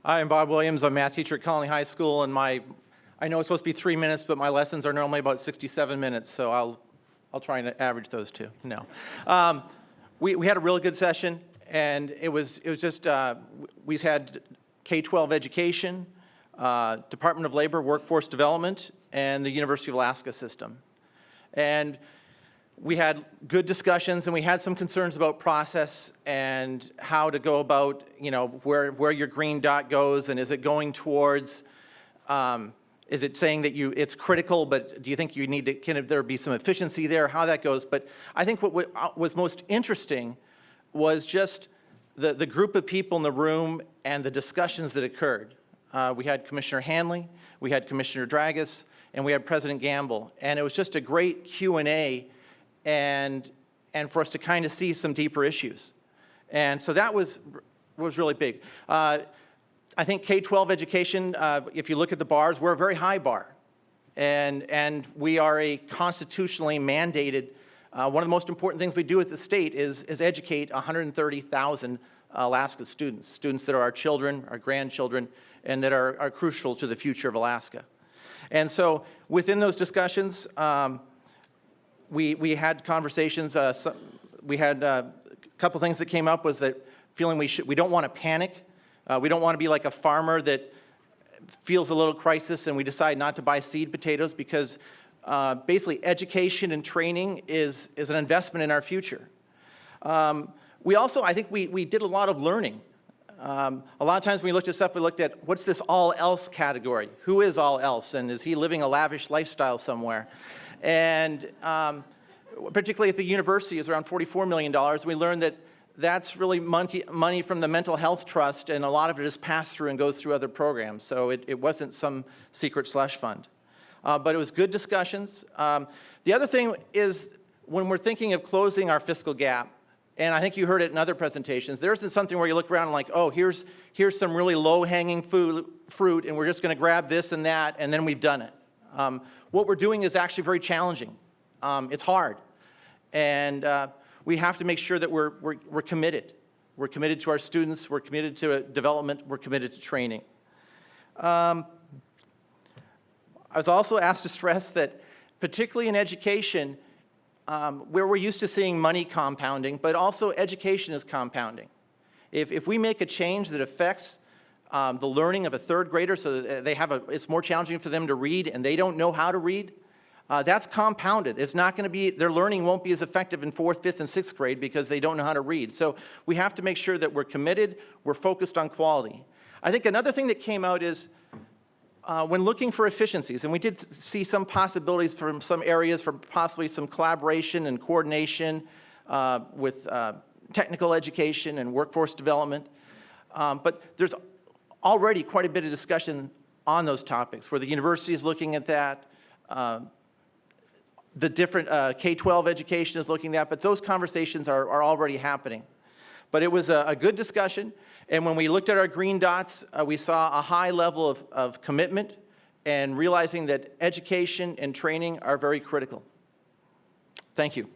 Hi, I'm Bob Williams. I'm a math teacher at Colony High School, and I know it's supposed to be 3 minutes, but my lessons are normally about 67 minutes, so I'll try and average those two. No. We had a really good session, and it was just, we had K-12 education, Department of Labor, Workforce Development, and the University of Alaska system. And we had good discussions, and we had some concerns about process and how to go about, you know, where your green dot goes, and is it going towards, is it saying that it's critical, but do you think you need to, can there be some efficiency there, how that goes? But I think what was most interesting was just the group of people in the room and the discussions that occurred. We had Commissioner Hanley, we had Commissioner Dragas, and we had President Gamble, and it was just a great Q&A and for us to kind of see some deeper issues. And so that was really big. I think K-12 education, if you look at the bars, we're a very high bar. And we are a constitutionally mandated, one of the most important things we do at the state is educate 130,000 Alaska students that are our children, our grandchildren, and that are crucial to the future of Alaska. And so within those discussions, we had conversations. We had a couple things that came up was that feeling we don't want to panic. We don't want to be like a farmer that feels a little crisis and we decide not to buy seed potatoes, because basically education and training is an investment in our future. We also, I think we did a lot of learning. A lot of times when we looked at stuff, we looked at what's this all else category? Who is all else, and is he living a lavish lifestyle somewhere? And particularly at the university, is around $44 million. We learned that that's really money from the Mental Health Trust, and a lot of it is passed through and goes through other programs. So it wasn't some secret slush fund. But it was good discussions. The other thing is, when we're thinking of closing our fiscal gap, and I think you heard it in other presentations, there isn't something where you look around and like, oh, here's some really low-hanging fruit, and we're just going to grab this and that, and then we've done it. What we're doing is actually very challenging. It's hard. And we have to make sure that we're committed. We're committed to our students. We're committed to development. We're committed to training. I was also asked to stress that, particularly in education, where we're used to seeing money compounding, but also education is compounding. If we make a change that affects the learning of a third grader so that it's more challenging for them to read and they don't know how to read, that's compounded. It's not going to be, their learning won't be as effective in 4th, 5th, and 6th grade because they don't know how to read. So we have to make sure that we're committed, we're focused on quality. I think another thing that came out is when looking for efficiencies, and we did see some possibilities from some areas for possibly some collaboration and coordination with technical education and workforce development, but there's already quite a bit of discussion on those topics where the university is looking at that, the different K-12 education is looking at that, but those conversations are already happening. But it was a good discussion, and when we looked at our green dots, we saw a high level of commitment and realizing that education and training are very critical. Thank you.